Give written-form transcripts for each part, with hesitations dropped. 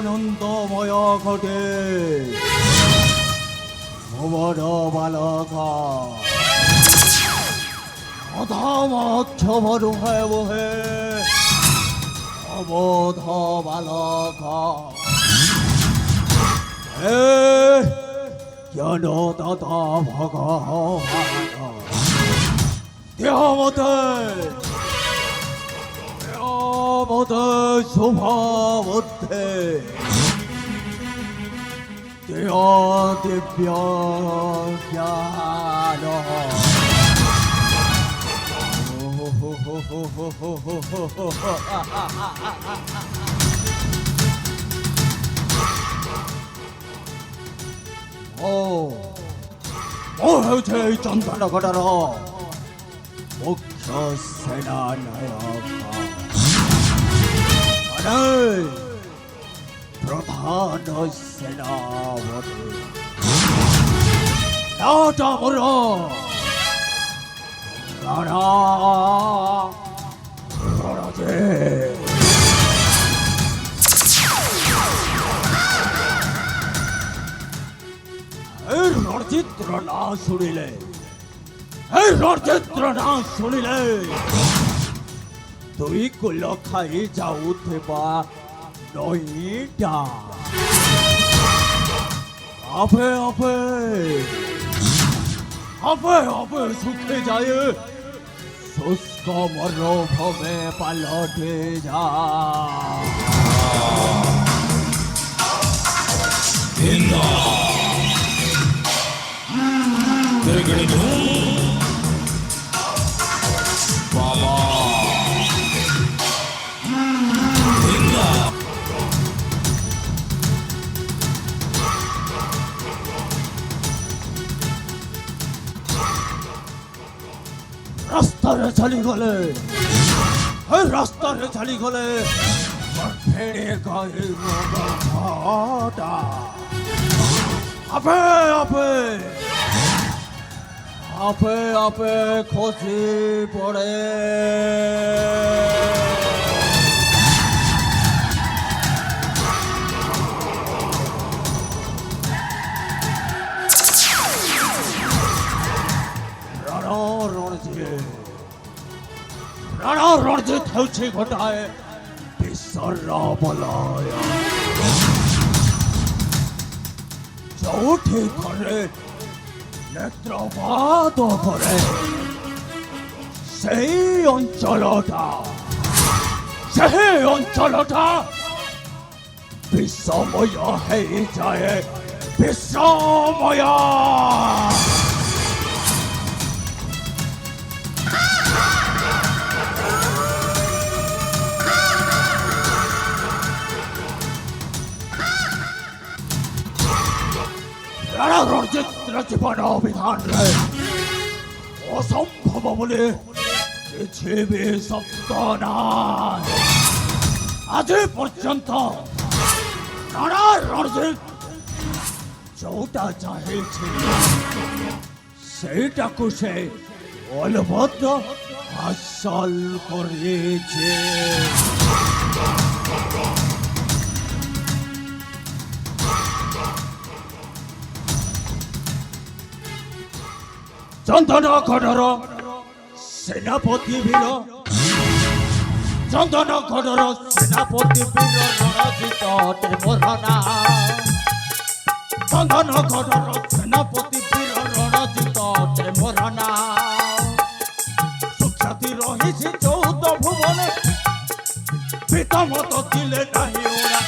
আনন্দময় ঘটে অমর বালকা অধমক্ষমরু হয়ে বহে অবোধ বালকা জ্ঞান দাতা ভগবান দেহ মতে শুভ বুদ্ধে দেহ দিব্য জ্ঞান হয়েছে এই চন্দনগড়ের মুখ্য সেনানায়ক প্রধান সেনাপতি রাজামর রাজা রাজে এই রণচিত্র না শুনিলে তুই কুল খাই যাউথিবা নইটা আপে আপে আপে আপে শুকে যায় শুষ্ক মরুভূমে পালটে যা বাবা রাস্তারে চালিগলে রাস্তারে চালিগলে ফেড়ে গায়ে রোগা আপে আপে আপে আপে খসি পড়ে রাণা রণজিৎ ହେଉଛି ଘଟାଏ ବିଶ୍ୱର ବଲୟ ଯୋଉଠି ଥରେ ନେତ୍ରପାତ କରେ ସେହି ଅଞ୍ଚଳଟା ବିଶ୍ୱମୟ ହେଇଯାଏ ବିଶ୍ୱମୟ রাণা রণজিৎর জীবন অভিধানে অসম্ভব বলে পৃথিবী শব্দ নাই আজ পর্যন্ত রাণা রণজিৎ ଯୋଉଟା ଚାହିଁଛି ସେଇଟାକୁ ସେ ଅଲବତ ହାସଲ କରିଛି ଚନ୍ଦନଗଡ଼ର ସେନାପତି ବୀର ଚନ୍ଦନଗଡ଼ର ସେନାପତି ବୀର ରଣଜିତ ମୋର ନାଁ ଚନ୍ଦନଗଡ଼ର ସେନାପତି ବୀର ରଣଜିତ ମୋର ନାଁ ସୁଖ୍ୟାତି ରହିଛି 14 ଭୁବନେ ପିତାମତ ଥିଲେ ନାହିଁ ଓରା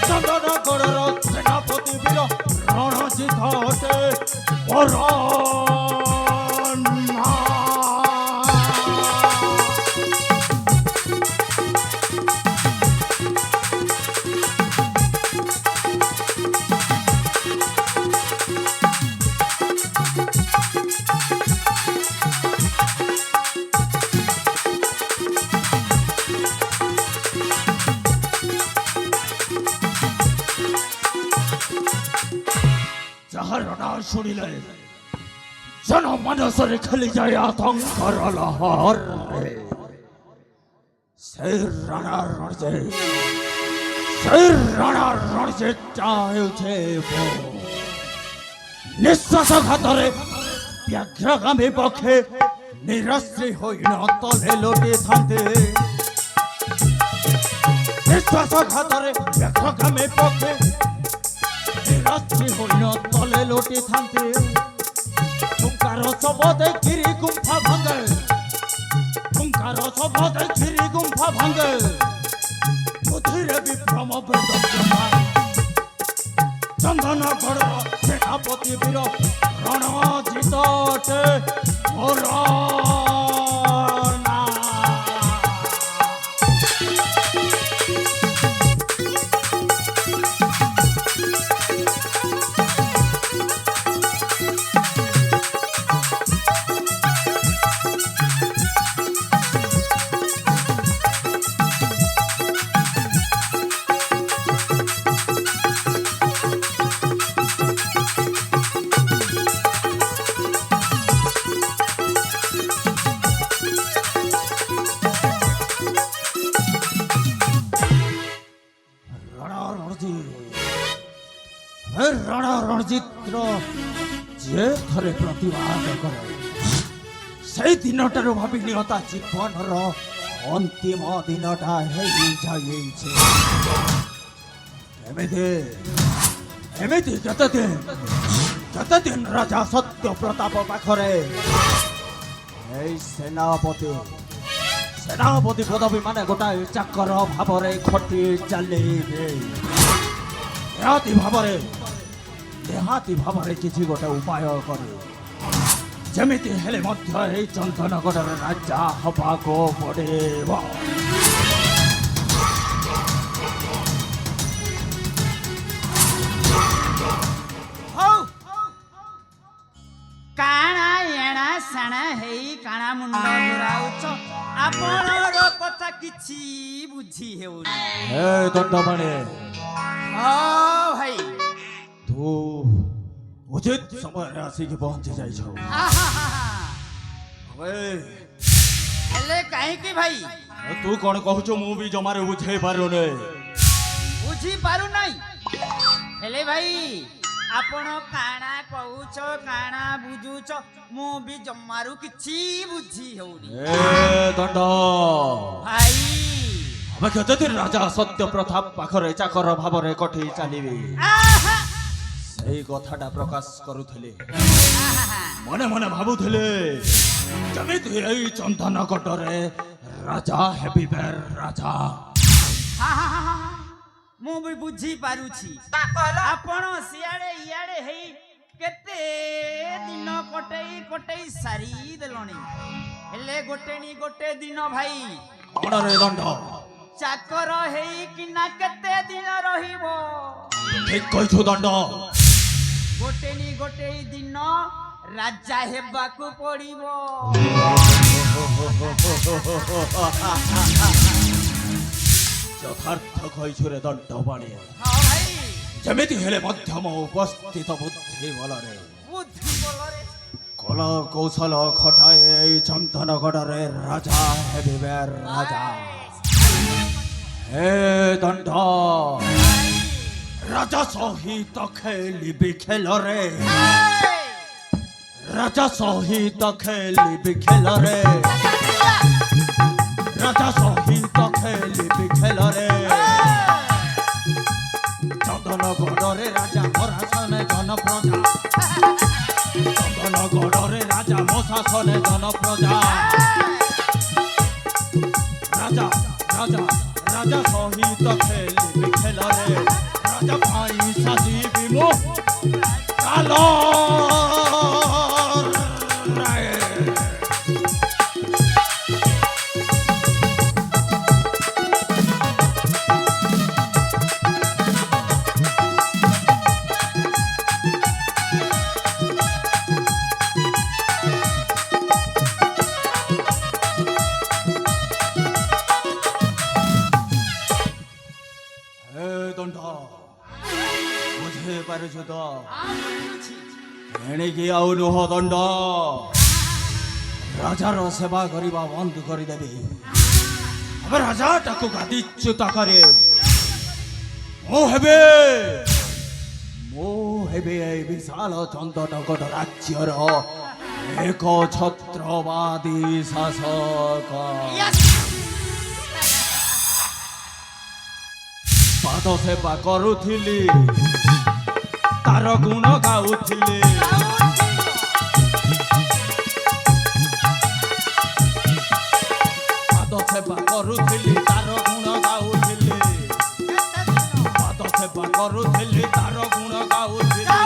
ଚନ୍ଦନଗଡ଼ର ସେନାପତି ବୀର ରଣଜିତ ମୋର শুনিলে জনমানসরে খেলে যায় আতঙ্কর লহর সে রাণা রণজিৎ সেই রণা রণজিৎ ହେଉଛି ନିଶ୍ୱାସ ଘାତରେ ବ୍ୟାଘ୍ରଗାମୀ ପକ୍ଷେ ନିରାଶ୍ରୀ ହୋଇନ ତଳେ ଲୋଟିଥାନ୍ତି ନିଶ୍ୱାସ ଘାତରେ ବ୍ୟାଘ୍ରଗାମୀ ପକ୍ଷେ ନିରାଶ୍ରୀ ହୋଇନ ତଳେ ଲୋଟିଥାନ୍ତି ଠୁଙ୍କାର ଶବଦେ କ୍ଷୀରି ଗୁମ୍ଫା ଭାଙ୍ଗେ ଠୁଙ୍କାର ଶବଦେ କ୍ଷୀରି ଗୁମ୍ଫା ଭାଙ୍ଗେ ବୁଦ୍ଧିରେ ବିଭ୍ରମ ବୃଦ୍ଧ ଚନ୍ଦନଗଡ଼ର ସେନାପତି ବୀର ରଣଜିତ ଅଟେ ମୋର ନାଁ। ରଣ ରଣଜିତ୍ର ଯେ ଥରେ ପ୍ରତିବାଦ କରେ ସେଇ ଦିନଠାରୁ ଭାବି ନିଅ ତା ଜୀବନର ଅନ୍ତିମ ଦିନଟା ହେଇଯାଇଛି ଏମିତି କେତେଦିନ ରାଜା ସତ୍ୟ ପ୍ରତାପ ପାଖରେ ଏଇ ସେନାପତି ପଦବୀ ମାନେ ଗୋଟାଏ ଚାକର ଭାବରେ ଖଟି ଚାଲିବେ ଦେହାତି ଭାବରେ କିଛି ଗୋଟେ ଉପାୟ କରେ ଯେମିତି ହେଲେ ମଧ୍ୟ ଏହି ଚନ୍ଦନଗଡ଼ର ରାଜା ହବାକୁ ପଡ଼ିବ। କାଣା ଏଣା ସାଣା ହେଇ କାଣା ମୁଣ୍ଡ ଘୁରାଉଛ ଆପଣର କଥା କିଛି ବୁଝି ହେଉନି। ହେ ଦଣ୍ଡପାଣି ଭାଇ ତୁ ଉଚିତ ସମୟରେ ଆସିକି ପହଞ୍ଚି ଯାଇଛ ହେଲେ କାହିଁକି ଭାଇ ତୁ କଣ କହୁଛୁ ମୁଁ ବି ଜମାରେ ବୁଝେଇ ପାରୁନି ବୁଝି ପାରୁନାହିଁ ହେଲେ ଭାଇ ଆପଣ କାଣା କହୁଛ କାଣା ବୁଝୁଛ ମୁଁ ବି ଜମାରୁ କିଛି ବୁଝି ହେଉନି। ଦଣ୍ଡ ଭାଇ ଆମେ କେତେଦିନ ରାଜା ସତ୍ୟ ପ୍ରତାପ ପାଖରେ ଚାକର ଭାବରେ କଟି ଚାଲିବି ସେଇ କଥାଟା ପ୍ରକାଶ କରୁଥିଲେ ମନେ ମନେ ଭାବୁଥିଲେ ଯେମିତି ଏଇ ଚନ୍ଦନଗଡ଼ରେ ରାଜା ହେବି ରାଜା। ମୁଁ ବି ବୁଝି ପାରୁଛି ଆପଣ ସିଆଡେ ଇଆଡେ ହେଇ କେତେ ଦିନ କଟେଇ ସାରି ଦେଲଣି ହେଲେ ଗୋଟେ ଦିନ ଭାଇ କଣ ରେ ଦଣ୍ଡ ଚାକର ହେଇକିନା କେତେ ଦିନ ରହିବ ଠିକ କହିଛୁ ଦଣ୍ଡ ଗୋଟେ ଦିନ ରାଜା ହେବାକୁ ପଡିବ। ଯଥାର୍ଥ କହିଛୁ ରେ ଦଣ୍ଡପାଣି ହଁ ଭାଇ ଯେମିତି ହେଲେ ମଧ୍ୟମ ଉପସ୍ଥିତ ବୁଦ୍ଧି ବଳରେ କଳ କୌଶଳ ଖଟାଏ ଏଇ ଚନ୍ଦନଗଡ଼ରେ ରାଜା ହେବି ରାଜା। ହେ ଦଣ୍ଡ ରାଜା ସହିତ ଖେଳିବି ଖେଳରେ ରାଜା ସହିତ ଖେଳିବି ଖେଳରେ ରାଜା ସହିତ ଖେଳିବି ଖେଳରେ ଚନ୍ଦନଗଡ଼ରେ ରାଜା ମରାସନେ ଜନପ୍ରଜା ଚନ୍ଦନଗଡ଼ରେ ରାଜା ମଶାସନେ ଜନପ୍ରଜା ରାଜା ରାଜା ରାଜା ସହିତ ଖେଳିବି ଖେଳରେ ରାଜା ପାଇଁ ସାଜିବି ମୁଁ କାଲ ବୁଝିପାରୁଛୁ ତ ଏଣିକି ଆଉ ନୁହ ଦଣ୍ଡ ରାଜାର ସେବା କରିବା ବନ୍ଦ କରିଦେବି ଏବେ ରାଜାଟାକୁ ଗାଦିଚ୍ୟୁତ କରେ ମୁଁ ହେବେ ଏଇ ବିଶାଳ ଚନ୍ଦନଗଡ଼ ରାଜ୍ୟର ଏକ ଛତ୍ରବାଦୀ ଶାସକ। ପାଦ ସେବା କରୁଥିଲି, ତାର ଗୁଣ ଗାଉଥିଲି। ପାଦ ସେବା କରୁଥିଲି, ତାର ଗୁଣ ଗାଉଥିଲି। ପାଦ ସେବା କରୁଥିଲି, ତାର ଗୁଣ ଗାଉଥିଲି।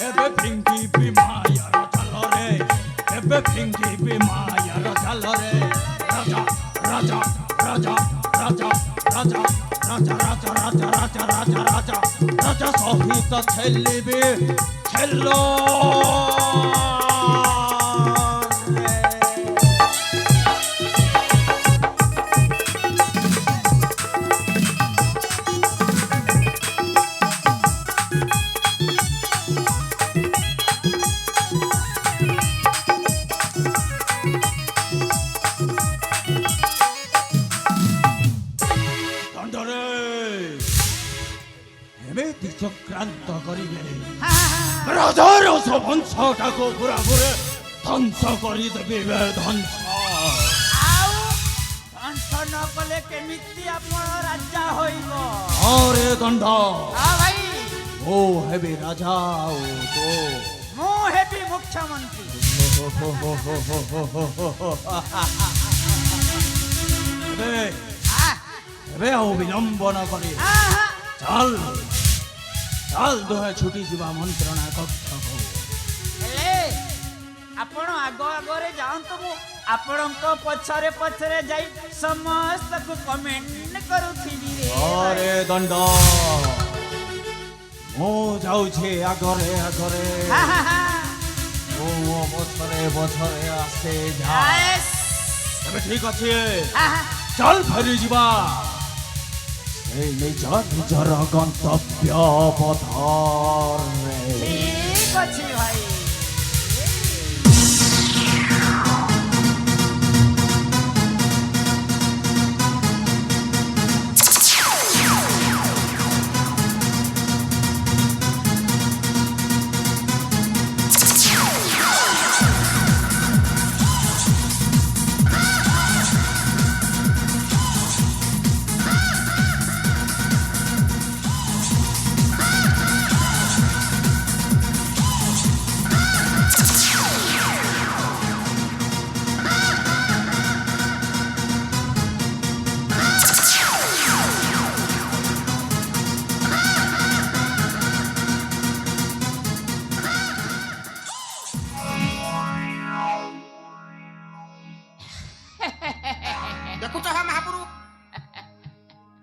ଏବେ ଫିଙ୍ଗିବି ମାୟାର ଜାଲରେ, ଏବେ ଫିଙ୍ଗିବି ମାୟାର ଜାଲରେ। ରାଜା ରାଜା ରାଜା ରାଜା ରାଜା ରାଜା ରାଜା ରାଜା ରାଜା ରାଜା ରାଜା ରାଜା ସହିତ ଖେଳିବି ଖେଲ। ଏମିତି ଚକ୍ରାନ୍ତ କରିବେ ରାଜାର ବଂଶଟାକୁ ପୁରା ପୁରା ଧ୍ୱଂସ କରିଦେବି। ଧ୍ୱଂସ ଆଉ ଧ୍ୱଂସ ନ କଲେ କେମିତି ଆପଣ ରାଜା ହୋଇବ? ଆରେ ଦଣ୍ଡ, ହଁ ଭାଇ, ମୁଁ ହେବି ରାଜା ଆଉ ତୁ ମୁଁ ହେବି ମୁଖ୍ୟମନ୍ତ୍ରୀ। ଏବେ ଆଉ ବିଳମ୍ବ ନ କରି ଚାଲ ଚାଲ ଦୁହେଁ ଛୁଟି ଯିବା ମନ୍ତ୍ରଣା କକ୍ଷକୁ। ହେଲେ ଆପଣ ଆଗ ଆଗରେ ଯାଆନ୍ତୁ, ମୁଁ ଆପଣଙ୍କ ପଛରେ ପଛରେ ଯାଇ ସମସ୍ତଙ୍କୁ କମେଣ୍ଟ କରୁଥିବି ରେ। ଆରେ ଦଣ୍ଡ, ମୁଁ ଯାଉଛି ଆଗରେ ଆଗରେ, ମୁଁ ମୋ ପଛରେ ପଛରେ ଆସେ ଯା। ଏବେ ଠିକ ଅଛି, ଚାଲ ଫେରି ଯିବା ସେଇ ନିଜର ଗନ୍ତବ୍ୟ ପଥରେ। ଠିକ ଅଛି ଭାଇ।